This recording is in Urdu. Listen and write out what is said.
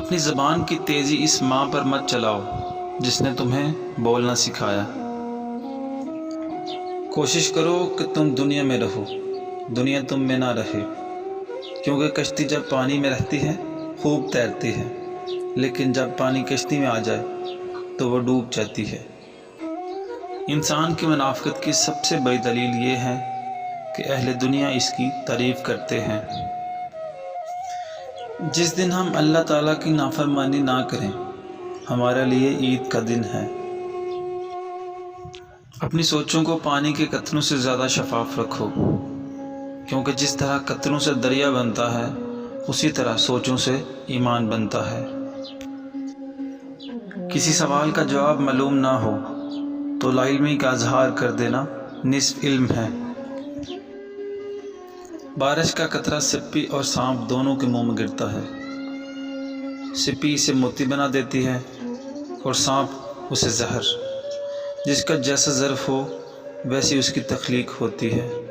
اپنی زبان کی تیزی اس ماں پر مت چلاؤ جس نے تمہیں بولنا سکھایا۔ کوشش کرو کہ تم دنیا میں رہو، دنیا تم میں نہ رہے، کیونکہ کشتی جب پانی میں رہتی ہے خوب تیرتی ہے، لیکن جب پانی کشتی میں آ جائے تو وہ ڈوب جاتی ہے۔ انسان کی منافقت کی سب سے بڑی دلیل یہ ہے کہ اہل دنیا اس کی تعریف کرتے ہیں۔ جس دن ہم اللہ تعالیٰ کی نافرمانی نہ کریں ہمارے لیے عید کا دن ہے۔ اپنی سوچوں کو پانی کے قطروں سے زیادہ شفاف رکھو، کیونکہ جس طرح قطروں سے دریا بنتا ہے اسی طرح سوچوں سے ایمان بنتا ہے۔ کسی سوال کا جواب معلوم نہ ہو تو لا علمی کا اظہار کر دینا نصف علم ہے۔ بارش کا قطرہ سپی اور سانپ دونوں کے منہ میں گرتا ہے۔ سپی اسے موتی بنا دیتی ہے اور سانپ اسے زہر۔ جس کا جیسا ظرف ہو ویسی اس کی تخلیق ہوتی ہے۔